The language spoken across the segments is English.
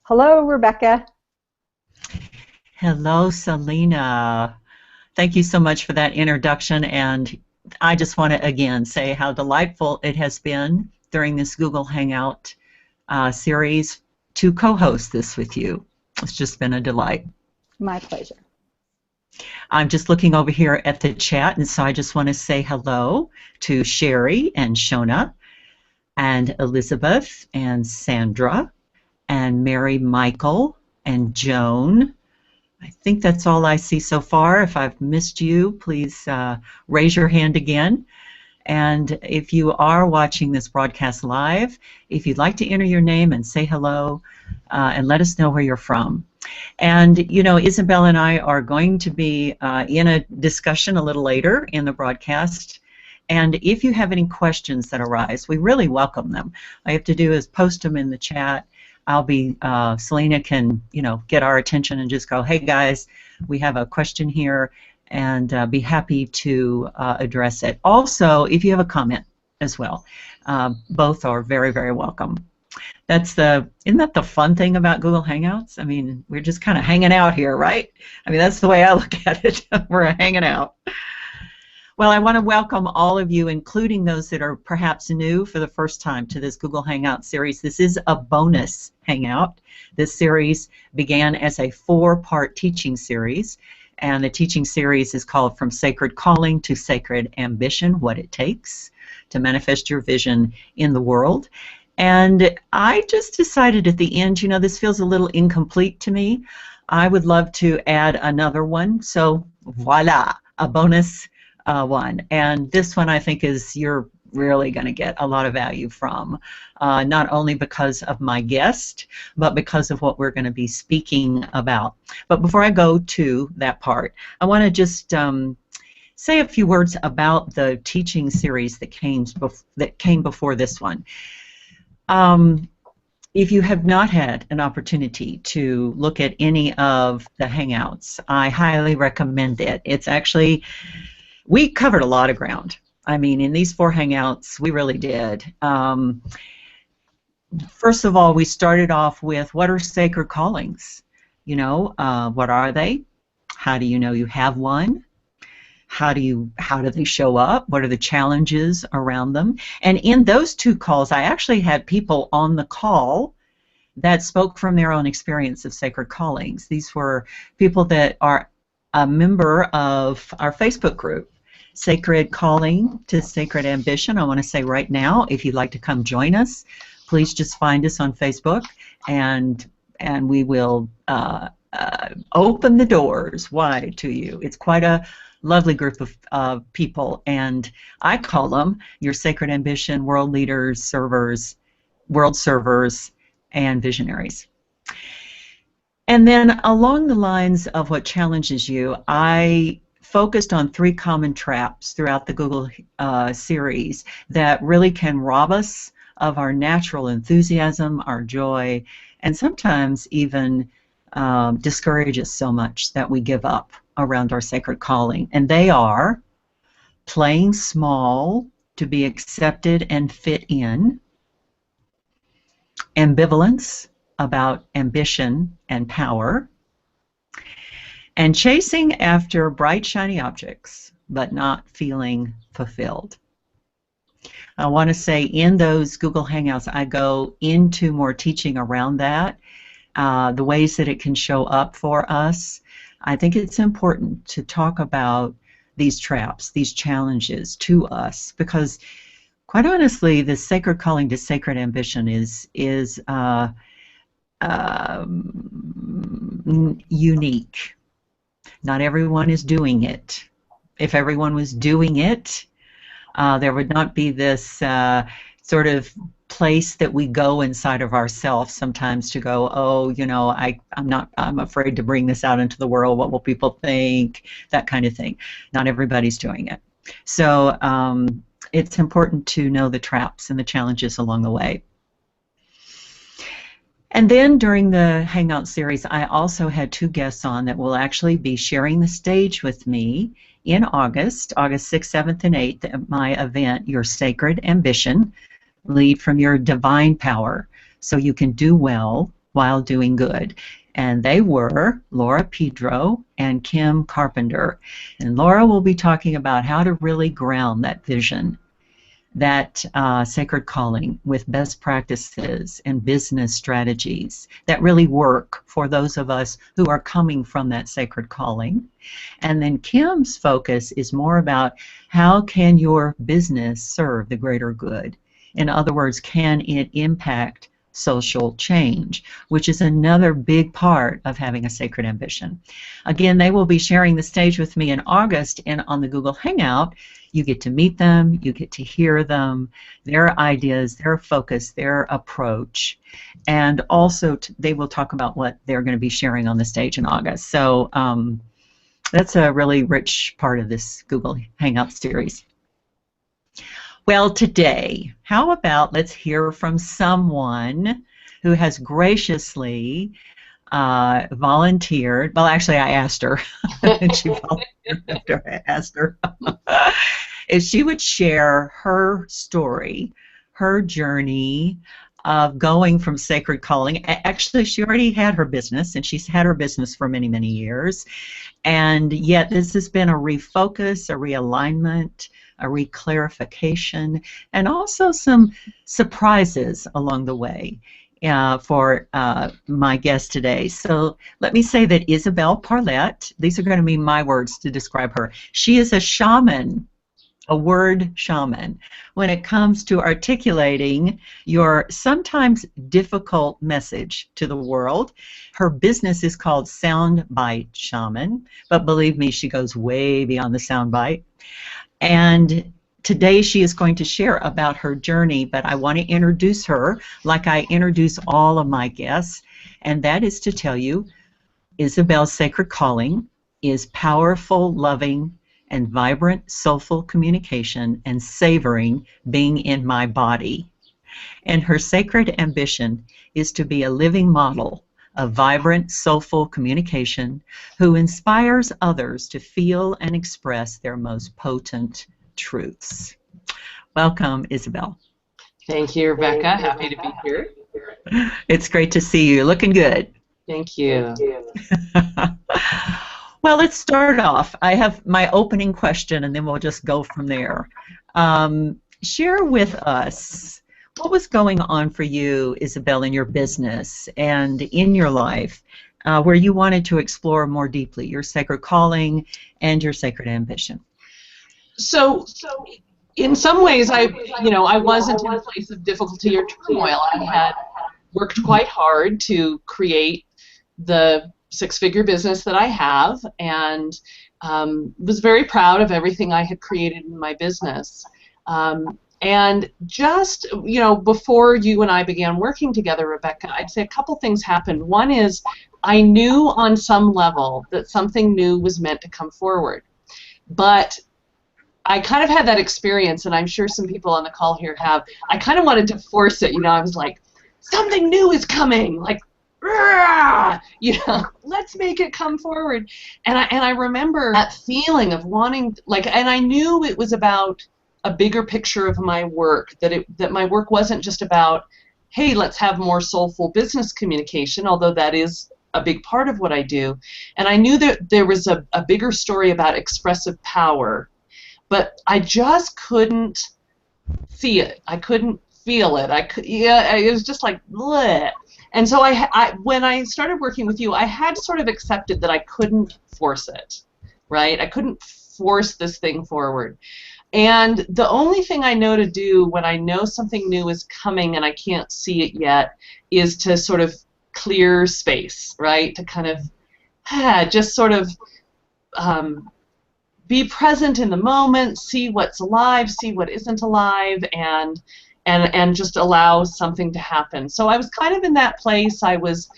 Hello, Rebecca. Hello, Selena. Thank you so much for that introduction. And I just want to again say how delightful it has been during this Google Hangout series to co-host this with you. It's just been a delight. My pleasure. I'm just looking over here at the chat, and so I just want to say hello to Sherry and Shona and Elizabeth and Sandra and Mary Michael and Joan. I think that's all I see so far. If I've missed you, please raise your hand again. And if you are watching this broadcast live, if you'd like to enter your name and say hello and let us know where you're from. And, you know, Isabel and I are going to be in a discussion a little later in the broadcast. And if you have any questions that arise, we really welcome them. All you have to do is post them in the chat. Selena can, you know, get our attention and just go, hey guys, we have a question here, and be happy to address it. Also, if you have a comment as well, both are very, very welcome. Isn't that the fun thing about Google Hangouts? I mean, we're just kind of hanging out here, right? I mean, that's the way I look at it. We're hanging out. Well, I want to welcome all of you, including those that are perhaps new for the first time to this Google Hangout series. This is a bonus Hangout. This series began as a 4-part teaching series, and the teaching series is called From Sacred Calling to Sacred Ambition, What It Takes to Manifest Your Vision in the World. And I just decided at the end, you know, this feels a little incomplete to me. I would love to add another one. So voila, a bonus one. And this one I think you're really going to get a lot of value from, not only because of my guest, but because of what we're going to be speaking about. But before I go to that part, I want to just say a few words about the teaching series that came before this one. If you have not had an opportunity to look at any of the Hangouts, I highly recommend it. It's actually, we covered a lot of ground. I mean, in these 4 Hangouts, we really did. First of all, we started off with what are sacred callings? You know, what are they? How do you know you have one? How do they show up? What are the challenges around them? And in those 2 calls, I actually had people on the call that spoke from their own experience of sacred callings. These were people that are a member of our Facebook group, Sacred Calling to Sacred Ambition. I want to say right now, if you'd like to come join us, please just find us on Facebook, and we will open the doors wide to you. It's quite a lovely group of people, and I call them your Sacred Ambition world leaders, servers, world servers, and visionaries. And then along the lines of what challenges you, I focused on 3 common traps throughout the Google series that really can rob us of our natural enthusiasm, our joy, and sometimes even discourage us so much that we give up around our sacred calling. And they are playing small to be accepted and fit in, ambivalence about ambition and power, and chasing after bright, shiny objects, but not feeling fulfilled. I want to say in those Google Hangouts, I go into more teaching around that, the ways that it can show up for us. I think it's important to talk about these traps, these challenges to us, because quite honestly, the sacred calling to sacred ambition is unique. Not everyone is doing it. If everyone was doing it, there would not be this sort of place that we go inside of ourselves sometimes to go, oh, you know, I'm afraid to bring this out into the world. What will people think? That kind of thing. Not everybody's doing it. So it's important to know the traps and the challenges along the way. And then during the Hangout series, I also had 2 guests on that will actually be sharing the stage with me in August 6th, 7th, and 8th at my event, Your Sacred Ambition, Lead from Your Divine Power, so you can do well while doing good. And they were Laura Pedro and Kim Carpenter. And Laura will be talking about how to really ground that vision, that sacred calling, with best practices and business strategies that really work for those of us who are coming from that sacred calling. And then Kim's focus is more about how can your business serve the greater good? In other words, can it impact social change, which is another big part of having a sacred ambition. Again, they will be sharing the stage with me in August, and on the Google Hangout, you get to meet them, you get to hear them, their ideas, their focus, their approach, and also they will talk about what they're going to be sharing on the stage in August. So that's a really rich part of this Google Hangout series. Well, today, how about let's hear from someone who has graciously volunteered. Well, actually, I asked her, and she volunteered after I asked her, if she would share her story, her journey of going from sacred calling. Actually, she already had her business, and she's had her business for many, many years. And yet this has been a refocus, a realignment, a reclarification, and also some surprises along the way for my guest today. So let me say that Isabel Parlett, these are going to be my words to describe her. She is a shaman, a word shaman, when it comes to articulating your sometimes difficult message to the world. Her business is called Soundbite Shaman, but believe me, she goes way beyond the soundbite. And today she is going to share about her journey, but I want to introduce her like I introduce all of my guests, and that is to tell you Isabel's sacred calling is powerful, loving, and vibrant, soulful communication and savoring being in my body. And her sacred ambition is to be a living model of vibrant, soulful communication who inspires others to feel and express their most potent truths. Welcome, Isabel. Thank you, Rebecca. Happy to be here. It's great to see you. Looking good. Thank you. Well, let's start off. I have my opening question, and then we'll just go from there. Share with us what was going on for you, Isabel, in your business and in your life where you wanted to explore more deeply your sacred calling and your sacred ambition. So in some ways, I wasn't in a place of difficulty or turmoil. I had worked quite hard to create the six-figure business that I have, and was very proud of everything I had created in my business. And just, before you and I began working together, Rebecca, I'd say a couple things happened. One is I knew on some level that something new was meant to come forward. But I kind of had that experience, and I'm sure some people on the call here have. I kind of wanted to force it. I was like, something new is coming. Like, let's make it come forward. And I remember that feeling of wanting, and I knew it was about a bigger picture of my work, that my work wasn't just about, hey, let's have more soulful business communication, although that is a big part of what I do. And I knew that there was a bigger story about expressive power, but I just couldn't see it. I couldn't feel it. It was just like, bleh. And so when I started working with you, I had sort of accepted that I couldn't force it, right? I couldn't force this thing forward. And the only thing I know to do when I know something new is coming and I can't see it yet is to sort of clear space, right? To kind of just sort of be present in the moment, see what's alive, see what isn't alive, and just allow something to happen. So I was kind of in that place. I was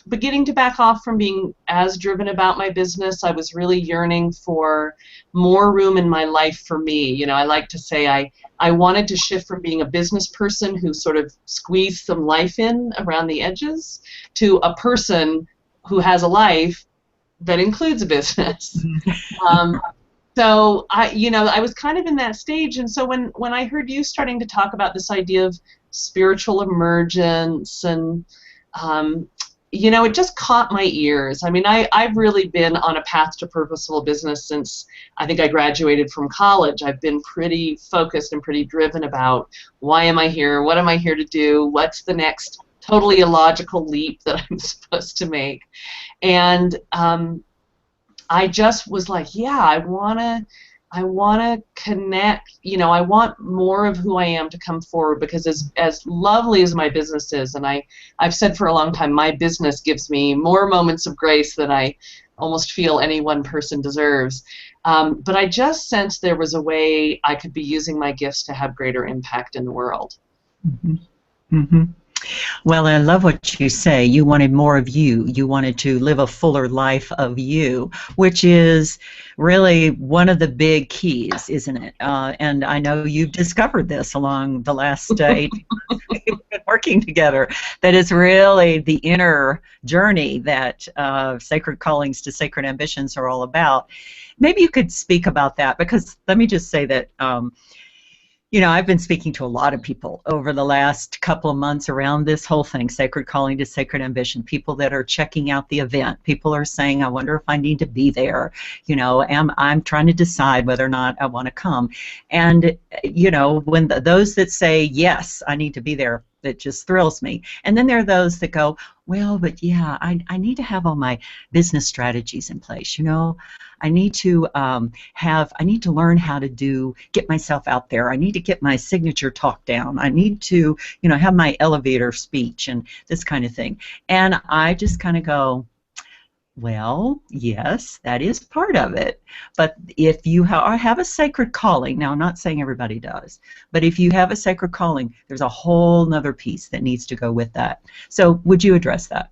beginning to back off from being as driven about my business. I was really yearning for more room in my life for me. I like to say I wanted to shift from being a business person who sort of squeezed some life in around the edges to a person who has a life that includes a business. So I was kind of in that stage, and so when I heard you starting to talk about this idea of spiritual emergence, and it just caught my ears. I mean, I've really been on a path to purposeful business since I think I graduated from college. I've been pretty focused and pretty driven about why am I here, what am I here to do, what's the next totally illogical leap that I'm supposed to make. And I just was like, yeah, I wanna connect. I want more of who I am to come forward, because as lovely as my business is, and I've said for a long time, my business gives me more moments of grace than I almost feel any one person deserves. But I just sensed there was a way I could be using my gifts to have greater impact in the world. Mm-hmm. Mm-hmm. Well, I love what you say. You wanted more of you. You wanted to live a fuller life of you, which is really one of the big keys, isn't it? And I know you've discovered this along the last 18 months we've been working together, that it's really the inner journey that Sacred Callings to Sacred Ambitions are all about. Maybe you could speak about that, because let me just say that I've been speaking to a lot of people over the last couple of months around this whole thing, Sacred Calling to Sacred Ambition, people that are checking out the event. People are saying, I wonder if I need to be there. I'm trying to decide whether or not I want to come. And, when those that say, yes, I need to be there, that just thrills me. And then there are those that go, well, but yeah, I need to have all my business strategies in place. I need to learn how to get myself out there. I need to get my signature talk down. I need to, have my elevator speech and this kind of thing. And I just kind of go, well, yes, that is part of it. But if you have a sacred calling, now I'm not saying everybody does, but if you have a sacred calling, there's a whole nother piece that needs to go with that. So would you address that?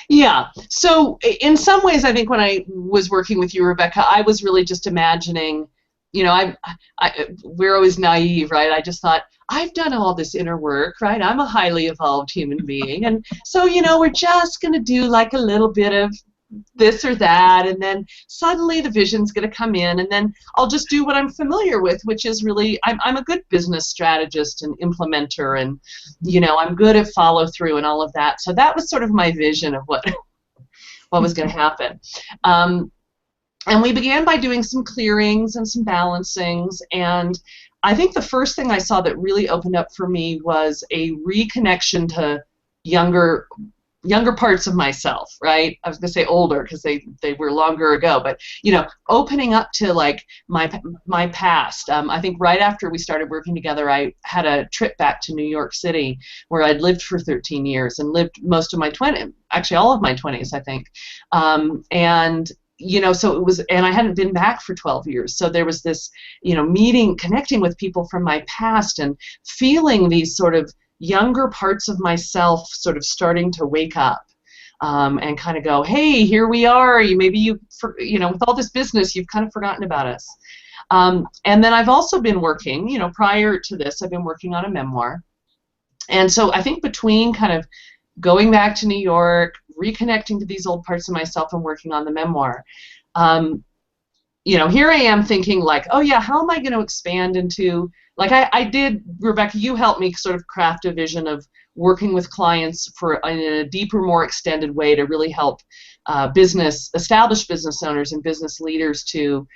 Yeah. So in some ways, I think when I was working with you, Rebecca, I was really just imagining, we're always naive, right? I just thought, I've done all this inner work, right? I'm a highly evolved human being. And so, we're just going to do like a little bit of this or that, and then suddenly the vision's going to come in, and then I'll just do what I'm familiar with, which is really, I'm a good business strategist and implementer, and I'm good at follow through and all of that. So that was sort of my vision of what was going to happen. And we began by doing some clearings and some balancings, and I think the first thing I saw that really opened up for me was a reconnection to younger parts of myself, right? I was going to say older because they were longer ago, but opening up to like my past. I think right after we started working together, I had a trip back to New York City where I'd lived for 13 years and lived most of my 20s, actually all of my 20s, I think. So it was, and I hadn't been back for 12 years. So there was this, connecting with people from my past and feeling these sort of younger parts of myself sort of starting to wake up and kind of go, hey, here we are. With all this business, you've kind of forgotten about us. And then I've also been working, prior to this, I've been working on a memoir. And so I think between kind of going back to New York, reconnecting to these old parts of myself and working on the memoir, here I am thinking like, oh yeah, how am I going to expand into, like I did, Rebecca, you helped me sort of craft a vision of working with clients in a deeper, more extended way to really help established business owners and business leaders to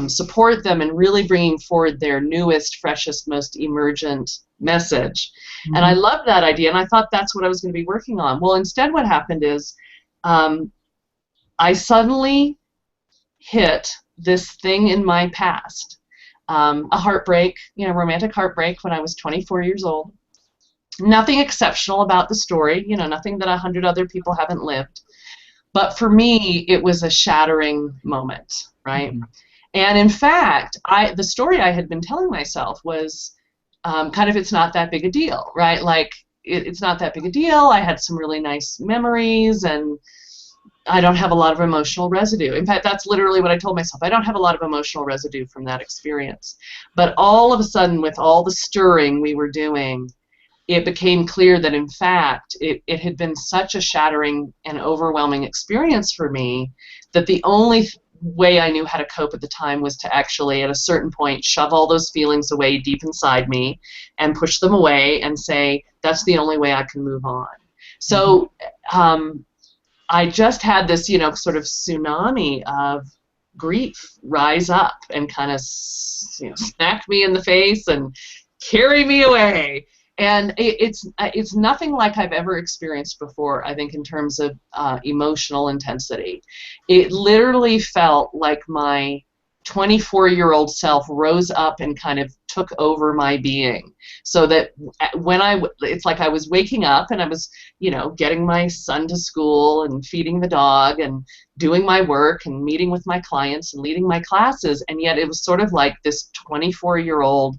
support them in really bringing forward their newest, freshest, most emergent message. Mm-hmm. And I loved that idea, and I thought that's what I was going to be working on. Well, instead what happened is I suddenly hit this thing in my past, a heartbreak, romantic heartbreak when I was 24 years old. Nothing exceptional about the story, nothing that 100 other people haven't lived. But for me, it was a shattering moment, right? Mm-hmm. And in fact, the story I had been telling myself was kind of, it's not that big a deal, right? Like, it's not that big a deal. I had some really nice memories, and I don't have a lot of emotional residue. In fact, that's literally what I told myself. I don't have a lot of emotional residue from that experience. But all of a sudden, with all the stirring we were doing, it became clear that, in fact, it had been such a shattering and overwhelming experience for me that the only way I knew how to cope at the time was to actually, at a certain point, shove all those feelings away deep inside me and push them away and say, that's the only way I can move on. So I just had this, you know, sort of tsunami of grief rise up and kind of, you know, smack me in the face and carry me away. And it's nothing like I've ever experienced before, I think, in terms of emotional intensity. It literally felt like my 24-year-old self rose up and kind of took over my being. So that when it's like I was waking up and I was, you know, getting my son to school and feeding the dog and doing my work and meeting with my clients and leading my classes, and yet it was sort of like this 24-year-old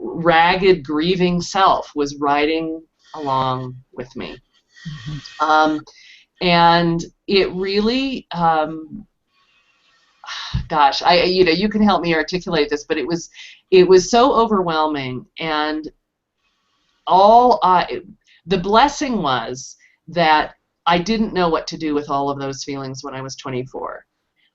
ragged, grieving self was riding along with me. And it really, gosh, you know, you can help me articulate this, but it was so overwhelming, and the blessing was that I didn't know what to do with all of those feelings when I was 24.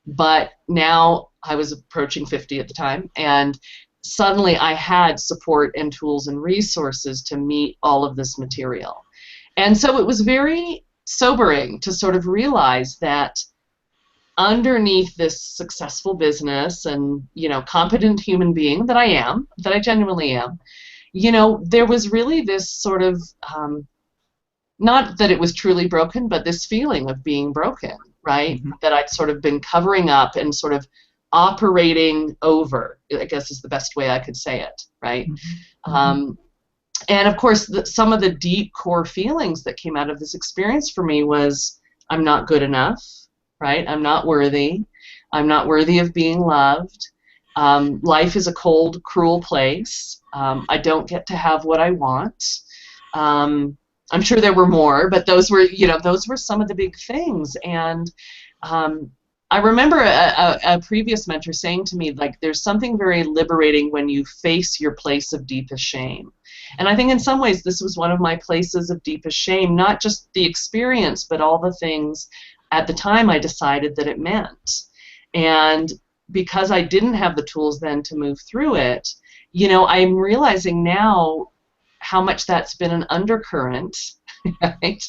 But now I was approaching 50 at the time, and suddenly I had support and tools and resources to meet all of this material. And so it was very sobering to sort of realize that underneath this successful business and, you know, competent human being that I genuinely am, you know, there was really this sort of, not that it was truly broken, but this feeling of being broken, right? That I'd sort of been covering up and sort of operating over, I guess is the best way I could say it, right? And of course, some of the deep core feelings that came out of this experience for me was, I'm not good enough, right? I'm not worthy. I'm not worthy of being loved. Life is a cold, cruel place. I don't get to have what I want. I'm sure there were more, but those were, you know, those were some of the big things. And I remember a previous mentor saying to me, like, there's something very liberating when you face your place of deepest shame. And I think in some ways this was one of my places of deepest shame, not just the experience, but all the things at the time I decided that it meant. And because I didn't have the tools then to move through it, you know, I'm realizing now how much that's been an undercurrent, right?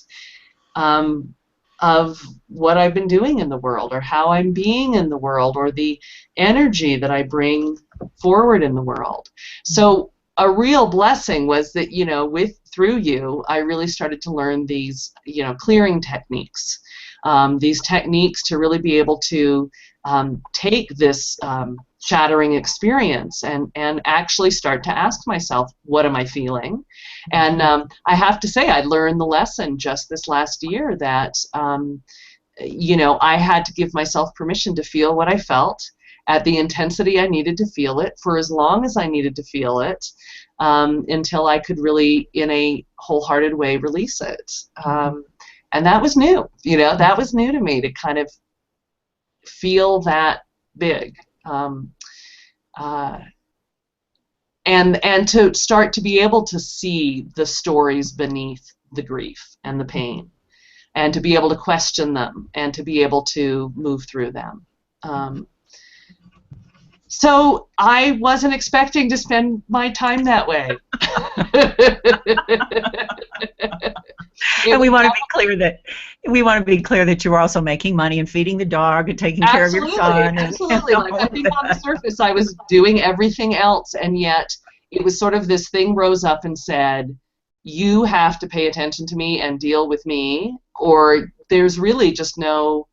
Of what I've been doing in the world, or how I'm being in the world, or the energy that I bring forward in the world. So a real blessing was that, you know, through you, I really started to learn these, you know, clearing techniques, these techniques to really be able to take this shattering experience and actually start to ask myself, what am I feeling? And I have to say, I learned the lesson just this last year that, you know, I had to give myself permission to feel what I felt at the intensity I needed to feel it for as long as I needed to feel it, until I could really, in a wholehearted way, release it. And that was new, you know, that was new to me, to kind of feel that big. And to start to be able to see the stories beneath the grief and the pain, and to be able to question them, and to be able to move through them. So I wasn't expecting to spend my time that way. And we want to be clear that you were also making money and feeding the dog and taking care of your son. Absolutely. Like, I think on the surface I was doing everything else, and yet it was sort of this thing rose up and said, you have to pay attention to me and deal with me, or there's really just no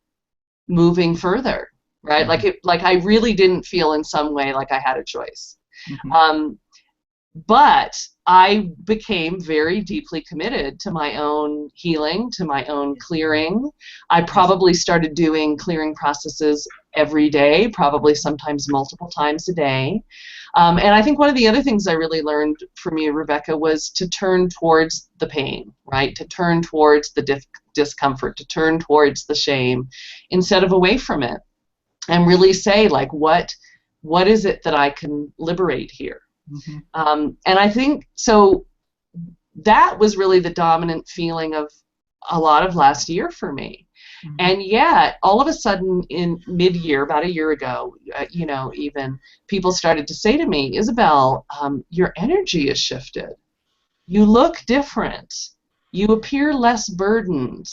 moving further, right? Like I really didn't feel in some way like I had a choice. But I became very deeply committed to my own healing, to my own clearing. I probably started doing clearing processes every day, probably sometimes multiple times a day. And I think one of the other things I really learned from you, Rebecca, was to turn towards the pain, right? To turn towards the discomfort, to turn towards the shame, instead of away from it. And really say, like, what is it that I can liberate here? And I think, so that was really the dominant feeling of a lot of last year for me. Mhm. And yet, all of a sudden, in mid-year, about a year ago, even people started to say to me, Isabel, your energy has shifted. You look different. You appear less burdened.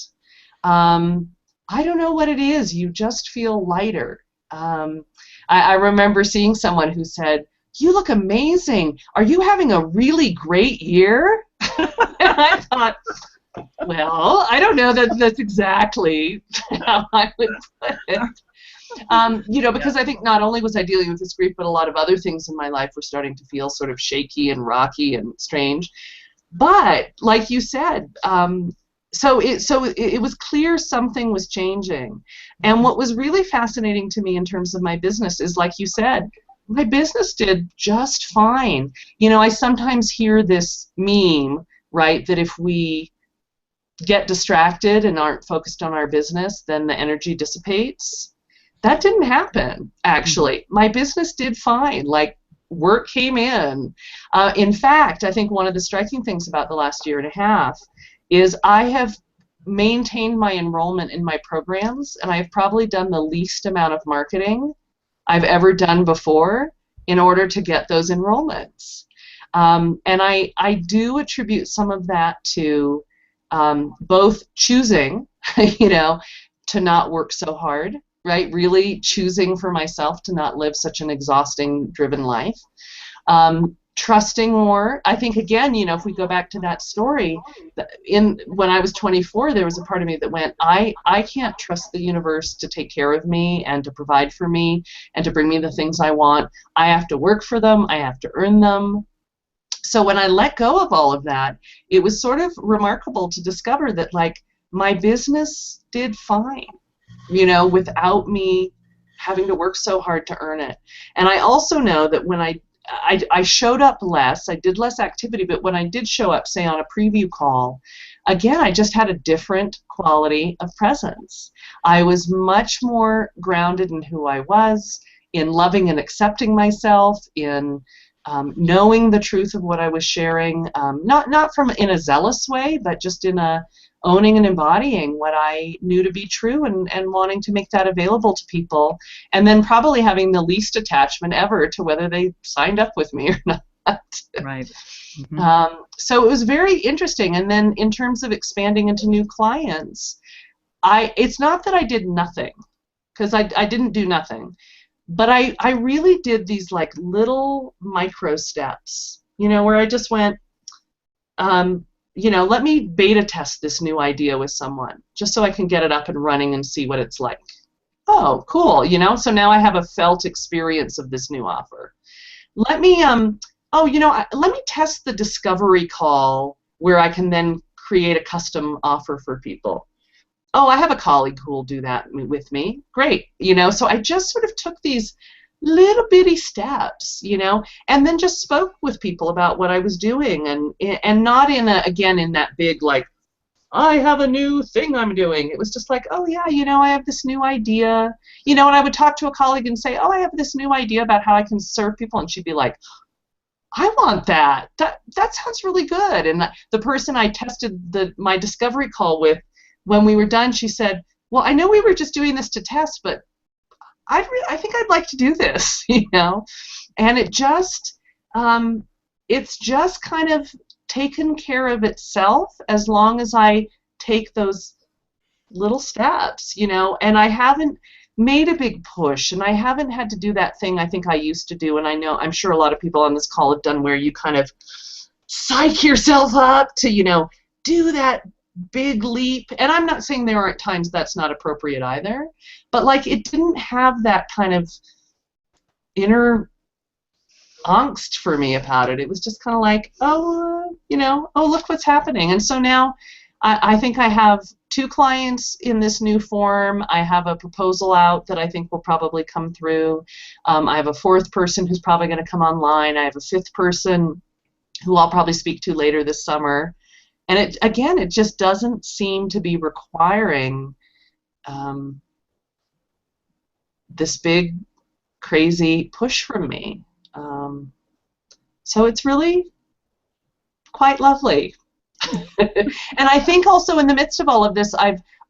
I don't know what it is. You just feel lighter. I remember seeing someone who said, you look amazing. Are you having a really great year? And I thought, well, I don't know that that's exactly how I would put it. Because I think not only was I dealing with this grief, but a lot of other things in my life were starting to feel sort of shaky and rocky and strange. But like you said, it was clear something was changing. And what was really fascinating to me in terms of my business is, like you said, my business did just fine. I sometimes hear this meme, right, that if we get distracted and aren't focused on our business, then the energy dissipates. That didn't happen, actually. My business did fine. Like, work came in. In fact, I think one of the striking things about the last year and a half is I have maintained my enrollment in my programs, and I've probably done the least amount of marketing I've ever done before in order to get those enrollments. And I do attribute some of that to both choosing, to not work so hard, right? Really choosing for myself to not live such an exhausting, driven life. Trusting more. I think, again, if we go back to that story, when I was 24, there was a part of me that went, I can't trust the universe to take care of me and to provide for me and to bring me the things I want. I have to work for them. I have to earn them. So when I let go of all of that, it was sort of remarkable to discover that, like, my business did fine, without me having to work so hard to earn it. And I also know that when I showed up less, I did less activity, but when I did show up, say, on a preview call, again, I just had a different quality of presence. I was much more grounded in who I was, in loving and accepting myself, in knowing the truth of what I was sharing, not from in a zealous way, but just in a owning and embodying what I knew to be true, and wanting to make that available to people, and then probably having the least attachment ever to whether they signed up with me or not. Right. Mm-hmm. So it was very interesting. And then in terms of expanding into new clients, it's not that I did nothing, because I didn't do nothing. But I really did these, like, little micro steps, where I just went, let me beta test this new idea with someone, just so I can get it up and running and see what it's like. Oh, cool, so now I have a felt experience of this new offer. Let me, let me test the discovery call where I can then create a custom offer for people. Oh, I have a colleague who will do that with me. Great, so I just sort of took these little bitty steps, and then just spoke with people about what I was doing, and not in that big, like, I have a new thing I'm doing. It was just like, oh yeah, I have this new idea, and I would talk to a colleague and say, oh, I have this new idea about how I can serve people, and she'd be like, I want that. That sounds really good. And the person I tested my discovery call with, when we were done, she said, well, I know we were just doing this to test, but I think I'd like to do this, And it's just kind of taken care of itself as long as I take those little steps, and I haven't made a big push, and I haven't had to do that thing I think I used to do, and I'm sure a lot of people on this call have done, where you kind of psych yourself up to, do that big leap. And I'm not saying there aren't times that's not appropriate either, but, like, it didn't have that kind of inner angst for me about it. It was just kind of like, oh, look what's happening. And so now I think I have 2 clients in this new form. I have a proposal out that I think will probably come through. I have a 4th person who's probably going to come online. I have a 5th person who I'll probably speak to later this summer. And it just doesn't seem to be requiring this big, crazy push from me. So it's really quite lovely. And I think also in the midst of all of this,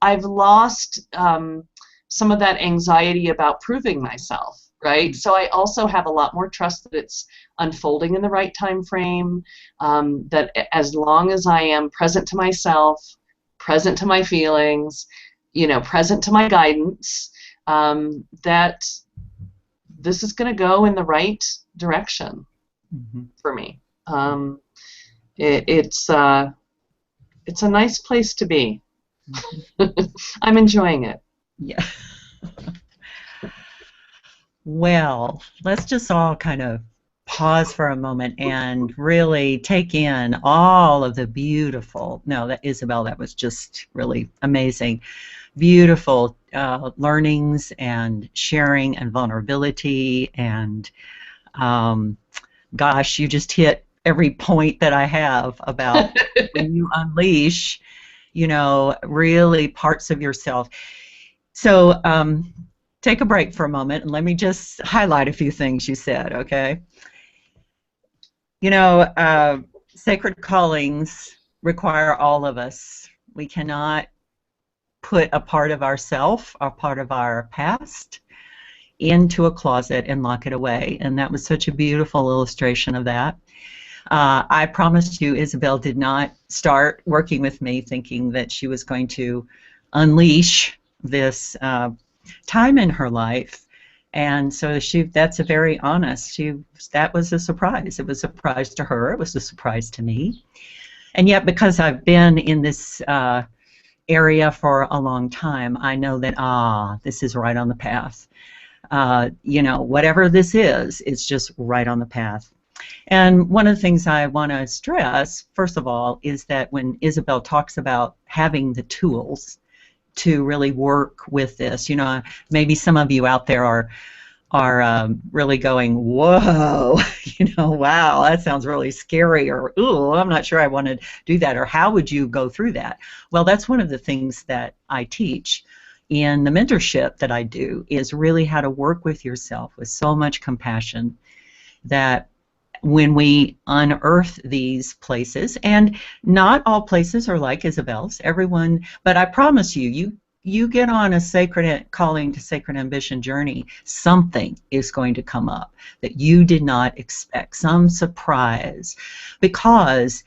I've lost some of that anxiety about proving myself, right? So I also have a lot more trust that it's unfolding in the right time frame, that as long as I am present to myself, present to my feelings, present to my guidance, that this is going to go in the right direction for me. It's a nice place to be. I'm enjoying it. Yeah. Well, let's just all kind of pause for a moment and really take in all of the beautiful, no, that Isabel, that was just really amazing, beautiful learnings and sharing and vulnerability, and gosh, you just hit every point that I have about when you unleash, really parts of yourself. So take a break for a moment and let me just highlight a few things you said, okay? Sacred callings require all of us. We cannot put a part of ourself, a part of our past, into a closet and lock it away. And that was such a beautiful illustration of that. I promised you Isabel did not start working with me thinking that she was going to unleash this time in her life, and so that's a very honest, that was a surprise. It was a surprise to her, it was a surprise to me, and yet because I've been in this area for a long time, I know that this is right on the path. Whatever this is, it's just right on the path. And one of the things I want to stress, first of all, is that when Isabel talks about having the tools to really work with this, maybe some of you out there are really going, whoa, wow, that sounds really scary, or ooh, I'm not sure I want to do that, or how would you go through that? Well, that's one of the things that I teach in the mentorship that I do, is really how to work with yourself with so much compassion that when we unearth these places, and not all places are like Isabel's, everyone, but I promise you, you get on a sacred calling to sacred ambition journey, something is going to come up that you did not expect, some surprise, because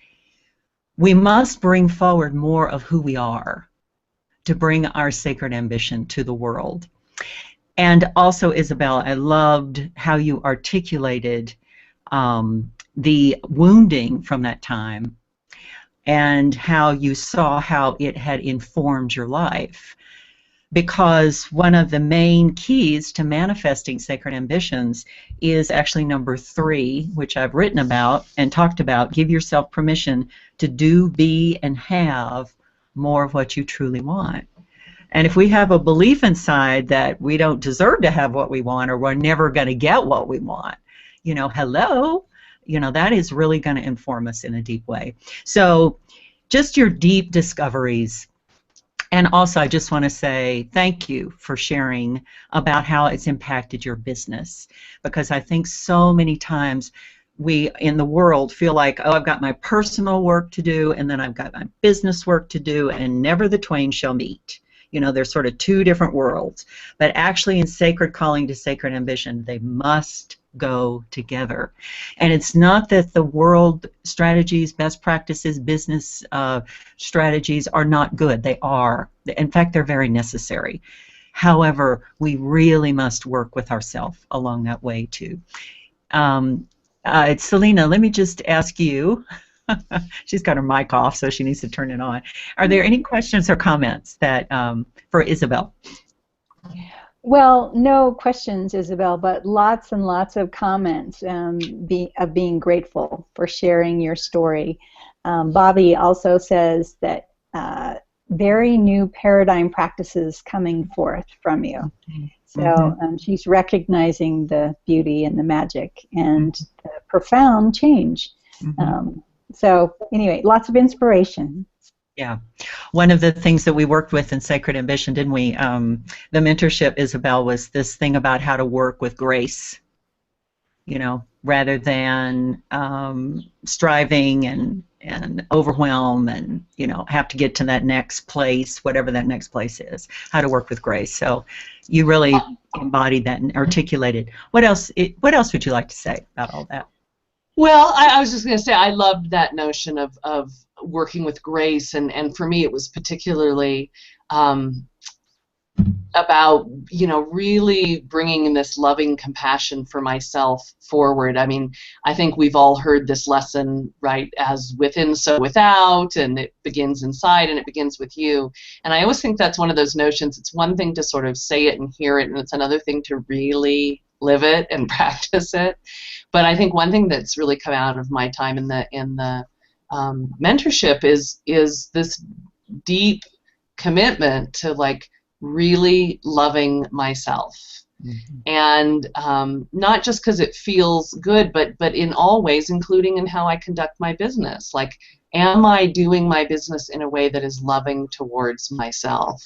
we must bring forward more of who we are to bring our sacred ambition to the world. And also, Isabel, I loved how you articulated the wounding from that time, and how you saw how it had informed your life. Because one of the main keys to manifesting sacred ambitions is actually number 3, which I've written about and talked about. Give yourself permission to do, be, and have more of what you truly want. And if we have a belief inside that we don't deserve to have what we want, or we're never going to get what we want, hello, that is really going to inform us in a deep way. So just your deep discoveries. And also, I just want to say thank you for sharing about how it's impacted your business, because I think so many times we in the world feel like, oh, I've got my personal work to do, and then I've got my business work to do, and never the twain shall meet. They're sort of two different worlds. But actually, in sacred calling to sacred ambition, they must go together. And it's not that the world strategies, best practices, business strategies are not good. They are. In fact, they're very necessary. However, we really must work with ourselves along that way too. Selena, let me just ask you, she's got her mic off, so she needs to turn it on. Are there any questions or comments that for Isabel? Well, no questions, Isabel, but lots and lots of comments of being grateful for sharing your story. Bobby also says that very new paradigm practices coming forth from you. So she's recognizing the beauty and the magic and the profound change. So anyway, lots of inspiration. Yeah. One of the things that we worked with in Sacred Ambition, didn't we? The mentorship, Isabel, was this thing about how to work with grace, rather than striving and overwhelm and, you know, have to get to that next place, whatever that next place is, how to work with grace. So you really embodied that and articulated. What else would you like to say about all that? Well, I was just going to say I loved that notion of working with grace, and for me it was particularly about, you know, really bringing in this loving compassion for myself forward. I mean, I think we've all heard this lesson, right, as within so without, and it begins inside and it begins with you. And I always think that's one of those notions. It's one thing to sort of say it and hear it, and it's another thing to really live it and practice it. But I think one thing that's really come out of my time in the mentorship is this deep commitment to, like, really loving myself. Mm-hmm. And not just because it feels good, but in all ways, including in how I conduct my business. Like, am I doing my business in a way that is loving towards myself,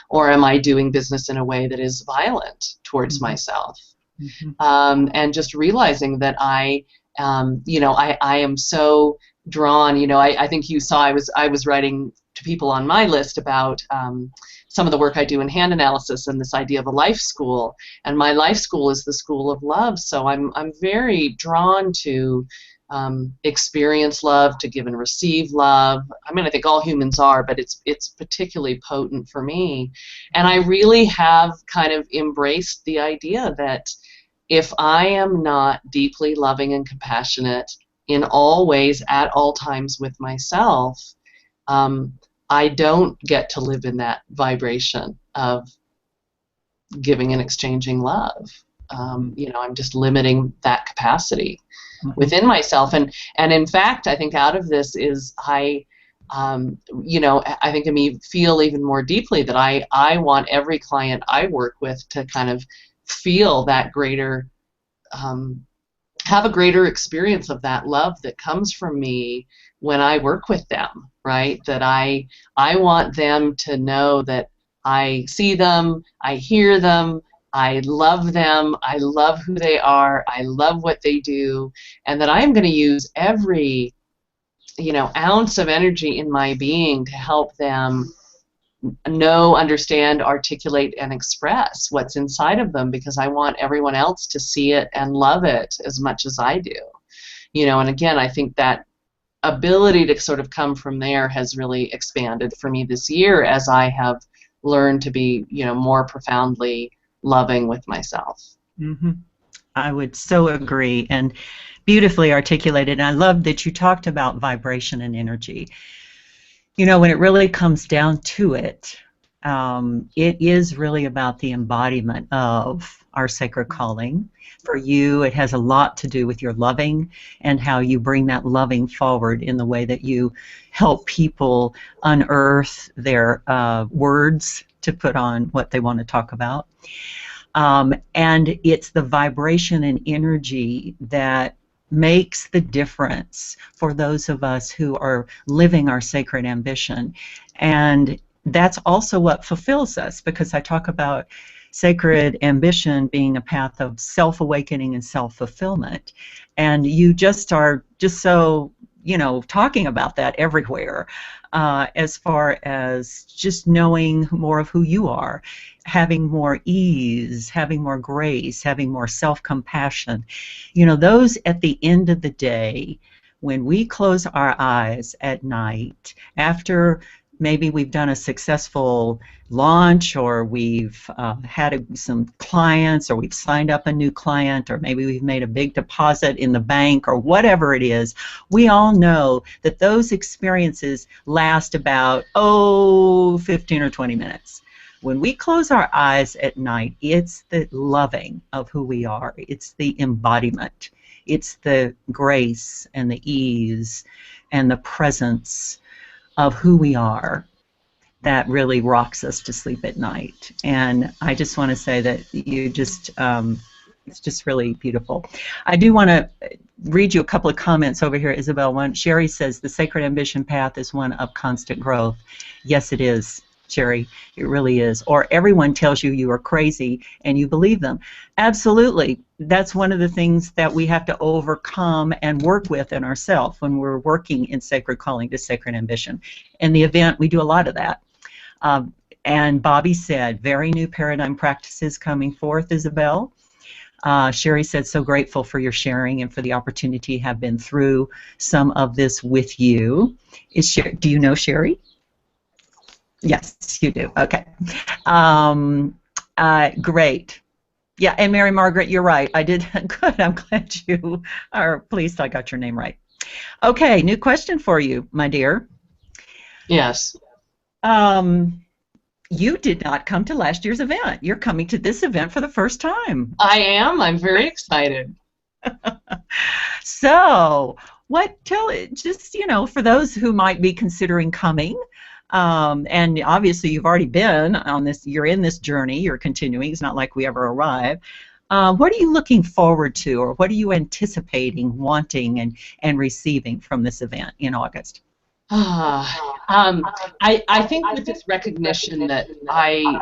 or am I doing business in a way that is violent towards mm-hmm. myself? Mm-hmm. And just realizing that I am so drawn. You know, I think you saw I was writing to people on my list about some of the work I do in hand analysis and this idea of a life school. And my life school is the school of love. So I'm very drawn to experience love, to give and receive love. I mean, I think all humans are, but it's particularly potent for me. And I really have kind of embraced the idea that if I am not deeply loving and compassionate in all ways at all times with myself, I don't get to live in that vibration of giving and exchanging love. You know, I'm just limiting that capacity mm-hmm. within myself. And in fact, I think out of this is I think of me feel even more deeply that I want every client I work with to kind of feel that greater, have a greater experience of that love that comes from me when I work with them, right? That I want them to know that I see them, I hear them, I love them, I love who they are, I love what they do, and that I'm going to use every, you know, ounce of energy in my being to help them know, understand, articulate, and express what's inside of them, because I want everyone else to see it and love it as much as I do. You know, and again, I think that ability to sort of come from there has really expanded for me this year as I have learned to be, you know, more profoundly loving with myself. Mm-hmm. I would so agree, and beautifully articulated. And I love that you talked about vibration and energy. You know, when it really comes down to it, it is really about the embodiment of our sacred calling. For you, it has a lot to do with your loving and how you bring that loving forward in the way that you help people unearth their words to put on what they want to talk about. And it's the vibration and energy that makes the difference for those of us who are living our sacred ambition. And that's also what fulfills us, because I talk about sacred ambition being a path of self-awakening and self-fulfillment. And you just are just so, you know, talking about that everywhere, as far as just knowing more of who you are, having more ease, having more grace, having more self-compassion. You know, those at the end of the day, when we close our eyes at night, after maybe we've done a successful launch, or we've had some clients, or we've signed up a new client, or maybe we've made a big deposit in the bank, or whatever it is, we all know that those experiences last about, 15 or 20 minutes. When we close our eyes at night, it's the loving of who we are. It's the embodiment. It's the grace and the ease and the presence of who we are that really rocks us to sleep at night. And I just want to say that you just, it's just really beautiful. I do want to read you a couple of comments over here, Isabel. One, Sherry says, the sacred ambition path is one of constant growth. Yes, it is. Sherry. It really is. Or everyone tells you you are crazy and you believe them. Absolutely. That's one of the things that we have to overcome and work with in ourselves when we're working in Sacred Calling to Sacred Ambition. In the event, we do a lot of that. Um, and Bobby said, very new paradigm practices coming forth, Isabel. Sherry said, so grateful for your sharing and for the opportunity to have been through some of this with you. Do you know Sherry? Yes, you do. Okay. Great. Yeah, and Mary Margaret, you're right. I did. Good. I'm glad you are pleased I got your name right. Okay, new question for you, my dear. Yes. You did not come to last year's event. You're coming to this event for the first time. I am. I'm very excited. So, just, for those who might be considering coming, and obviously you've already been on this, you're in this journey, you're continuing, it's not like we ever arrive. What are you looking forward to, or what are you anticipating, wanting, and receiving from this event in August? I think with this recognition that I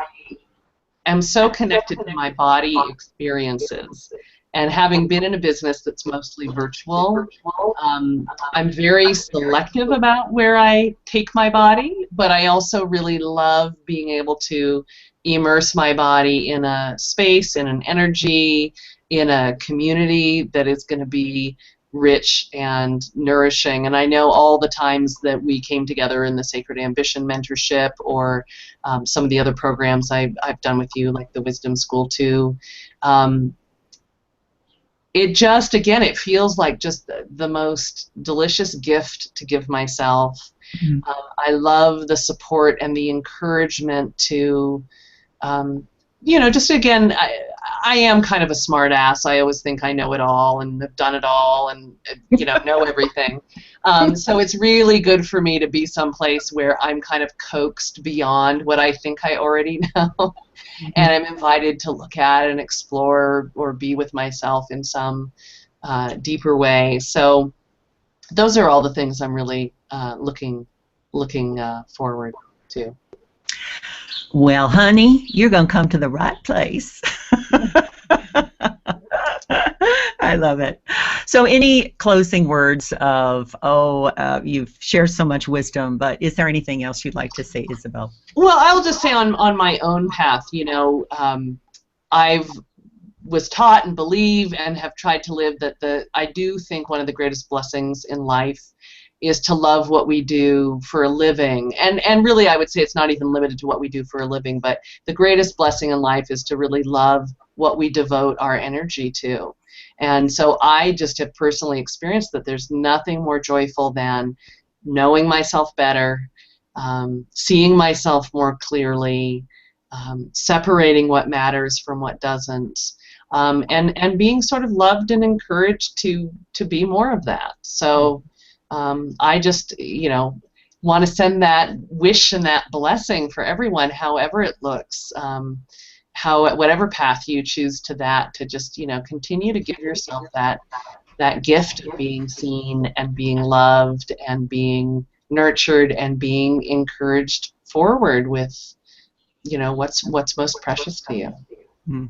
am so connected to my body experiences, and having been in a business that's mostly virtual, I'm very selective about where I take my body, but I also really love being able to immerse my body in a space, in an energy, in a community that is going to be rich and nourishing. And I know all the times that we came together in the Sacred Ambition mentorship, or some of the other programs I've done with you, like the Wisdom School too, it just, again, it feels like just the most delicious gift to give myself. Mm-hmm. I love the support and the encouragement to, just again, I am kind of a smart ass. I always think I know it all and have done it all and, know everything. So it's really good for me to be someplace where I'm kind of coaxed beyond what I think I already know. And I'm invited to look at and explore or be with myself in some deeper way. So those are all the things I'm really looking forward to. Well, honey, you're going to come to the right place. I love it. So any closing words of, you've shared so much wisdom, but is there anything else you'd like to say, Isabel? Well, I'll just say on my own path, I've was taught and believe and have tried to live that I do think one of the greatest blessings in life is to love what we do for a living. And really, I would say it's not even limited to what we do for a living, but the greatest blessing in life is to really love what we devote our energy to. And so I just have personally experienced that there's nothing more joyful than knowing myself better, seeing myself more clearly, separating what matters from what doesn't, and being sort of loved and encouraged to be more of that. So I just, want to send that wish and that blessing for everyone, however it looks, whatever path you choose to just, continue to give yourself that gift of being seen and being loved and being nurtured and being encouraged forward with, what's most precious to you. Mm.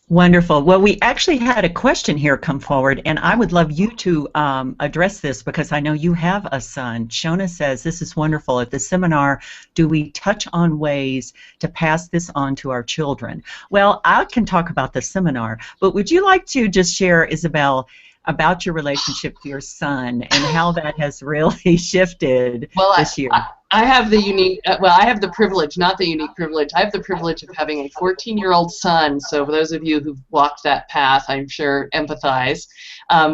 Wonderful. Well, we actually had a question here come forward, and I would love you to address this because I know you have a son. Shona says, this is wonderful. At the seminar, do we touch on ways to pass this on to our children? Well, I can talk about the seminar, but would you like to just share, Isabel, about your relationship to your son and how that has really shifted this year? I have the unique, I have the privilege, not the unique privilege, I have the privilege of having a 14-year-old son, so for those of you who've walked that path, I'm sure empathize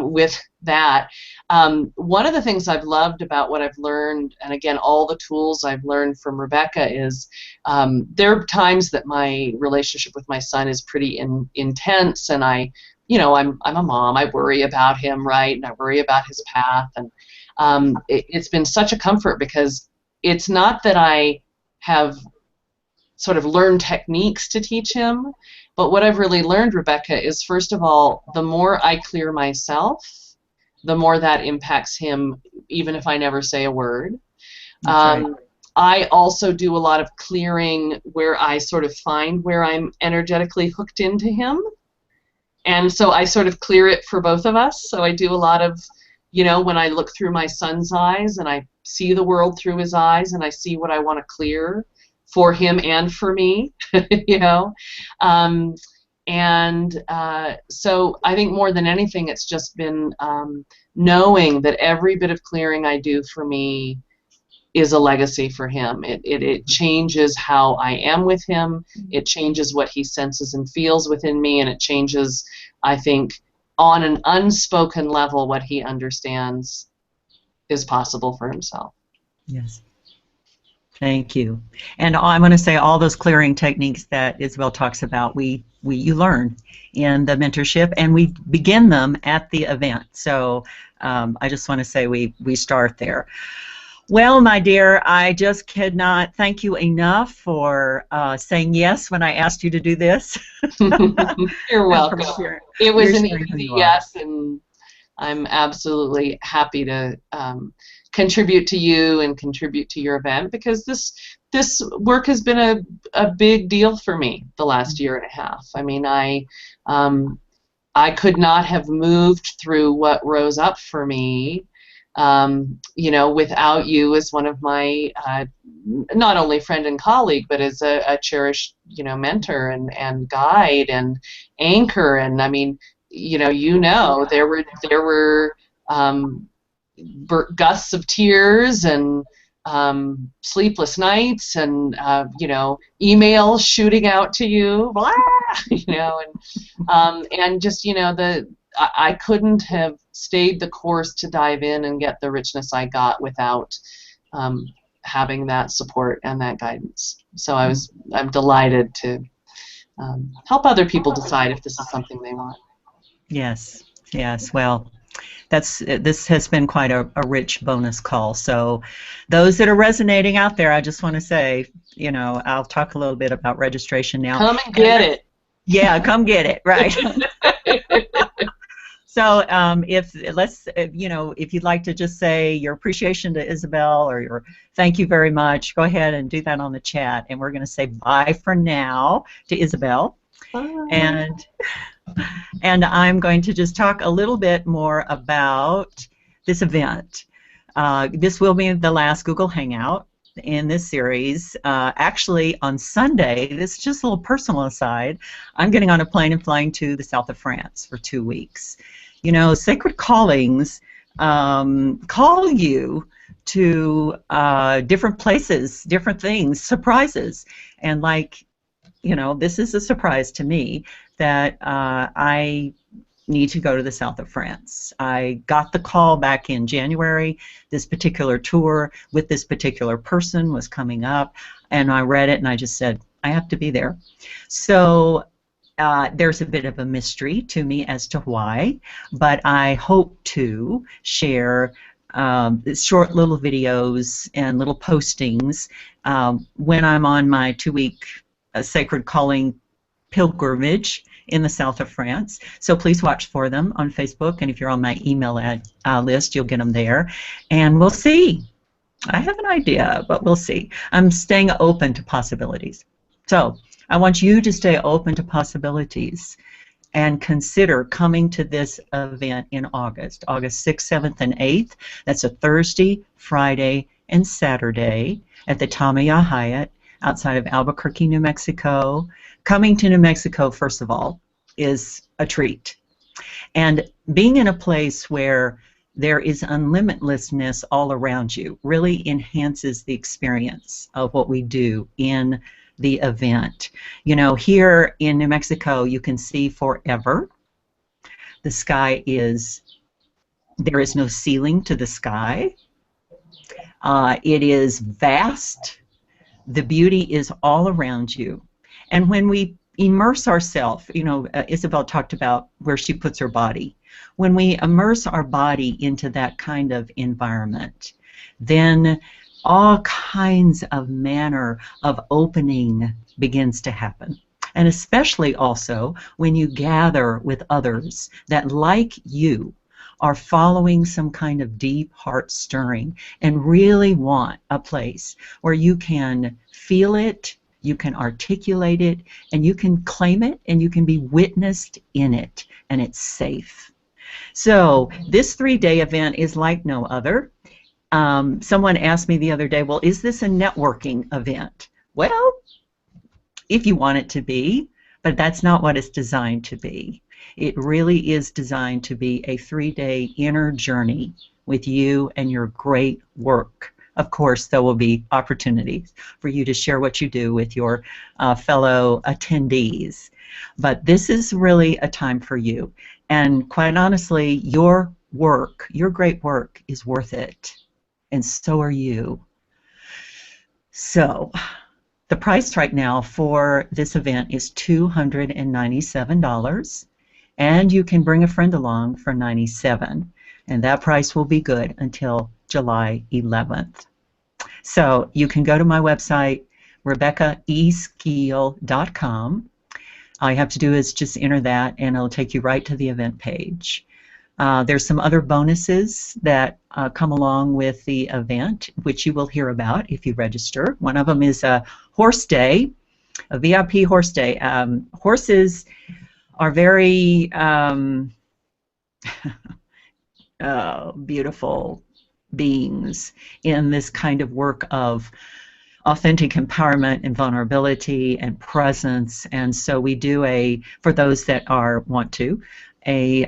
with that. One of the things I've loved about what I've learned, and again, all the tools I've learned from Rebecca is, there are times that my relationship with my son is pretty intense, and I'm a mom, I worry about him, right, and I worry about his path, and it's been such a comfort because it's not that I have sort of learned techniques to teach him, but what I've really learned, Rebecca, is first of all, the more I clear myself, the more that impacts him, even if I never say a word. Right. I also do a lot of clearing where I sort of find where I'm energetically hooked into him. And so I sort of clear it for both of us. So I do a lot of, when I look through my son's eyes and I see the world through his eyes and I see what I want to clear for him and for me, you know. So I think more than anything, it's just been knowing that every bit of clearing I do for me is a legacy for him. It changes how I am with him. It changes what he senses and feels within me, and it changes, I think, on an unspoken level, what he understands is possible for himself. Yes. Thank you. And I'm going to say all those clearing techniques that Isabel talks about, you learn in the mentorship, and we begin them at the event. So I just want to say we start there. Well, my dear, I just cannot thank you enough for saying yes when I asked you to do this. You're welcome. It was an easy yes, and I'm absolutely happy to contribute to you and contribute to your event, because this work has been a big deal for me the last year and a half. I mean, I could not have moved through what rose up for me without you as one of my not only friend and colleague, but as a cherished mentor and guide and anchor. And I mean, there were gusts of tears and sleepless nights and emails shooting out to you, blah, and just I couldn't have stayed the course to dive in and get the richness I got without having that support and that guidance. So I'm delighted to help other people decide if this is something they want. Yes, yes. Well, this has been quite a rich bonus call. So those that are resonating out there, I just want to say, I'll talk a little bit about registration now. Come and get it. Yeah, come get it. Right. So if you'd like to just say your appreciation to Isabel or your thank you very much, go ahead and do that on the chat. And we're going to say bye for now to Isabel. Bye. And I'm going to just talk a little bit more about this event. This will be the last Google Hangout in this series. Actually, on Sunday, this is just a little personal aside, I'm getting on a plane and flying to the south of France for 2 weeks. Sacred callings call you to different places, different things, surprises. And this is a surprise to me that I need to go to the south of France. I got the call back in January. This particular tour with this particular person was coming up, and I read it and I just said, I have to be there. So there's a bit of a mystery to me as to why, but I hope to share short little videos and little postings when I'm on my 2-week Sacred Calling pilgrimage in the south of France. So please watch for them on Facebook, and if you're on my email list, you'll get them there. And we'll see. I have an idea, but we'll see. I'm staying open to possibilities. So I want you to stay open to possibilities and consider coming to this event in August 6th, 7th, and 8th. That's a Thursday, Friday, and Saturday at the Tamiya Hyatt outside of Albuquerque, New Mexico. Coming to New Mexico, first of all, is a treat. And being in a place where there is unlimitlessness all around you really enhances the experience of what we do in the event. Here in New Mexico, you can see forever. The sky there is no ceiling to the sky. It is vast. The beauty is all around you. And when we immerse ourselves, Isabel talked about where she puts her body. When we immerse our body into that kind of environment, then all kinds of manner of opening begins to happen. And especially also when you gather with others that, like you, are following some kind of deep heart stirring and really want a place where you can feel it, you can articulate it, and you can claim it, and you can be witnessed in it, and it's safe. So this 3-day event is like no other. Someone asked me the other day, well, is this a networking event? Well, if you want it to be, but that's not what it's designed to be. It really is designed to be a 3-day inner journey with you and your great work. Of course, there will be opportunities for you to share what you do with your fellow attendees. But this is really a time for you. And quite honestly, your work, your great work, is worth it. And so are you. So the price right now for this event is $297, and you can bring a friend along for $97, and that price will be good until July 11th. So you can go to my website, RebeccaESkeele.com. All you have to do is just enter that, and it'll take you right to the event page. There's some other bonuses that come along with the event, which you will hear about if you register. One of them is a horse day, a VIP horse day. Horses are very beautiful beings in this kind of work of authentic empowerment and vulnerability and presence. And so we do for those that want to, a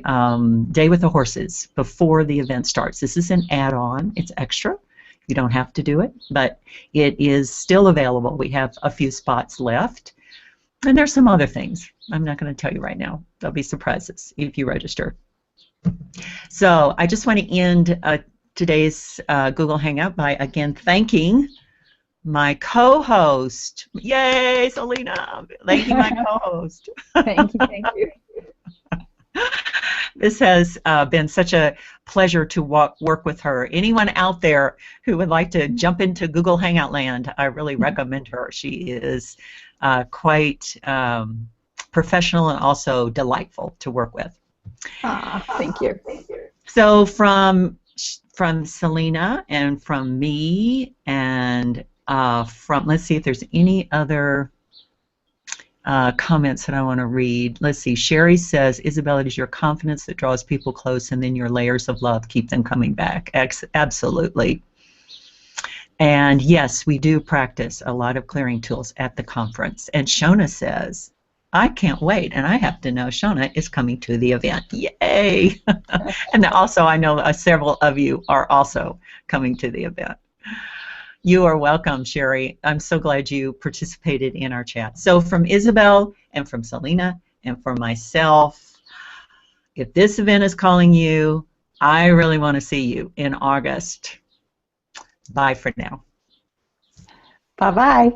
day with the horses before the event starts. This is an add-on. It's extra. You don't have to do it, but it is still available. We have a few spots left. And there's some other things. I'm not going to tell you right now. There'll be surprises if you register. So I just want to end today's Google Hangout by again thanking my co-host. Yay, Selena! Thanking my co-host. Thank you, thank you. This has been such a pleasure to work with her. Anyone out there who would like to jump into Google Hangout land, I really recommend her. She is quite professional and also delightful to work with. Thank you. So from Selena and from me and let's see if there's any other comments that I want to read. Let's see. Sherry says, Isabel, it is your confidence that draws people close, and then your layers of love keep them coming back. Absolutely. And yes, we do practice a lot of clearing tools at the conference. And Shona says, I can't wait, and I have to know Shona is coming to the event. Yay! And also, I know several of you are also coming to the event. You are welcome, Sherry. I'm so glad you participated in our chat. So from Isabel and from Selena and from myself, if this event is calling you, I really want to see you in August. Bye for now. Bye-bye.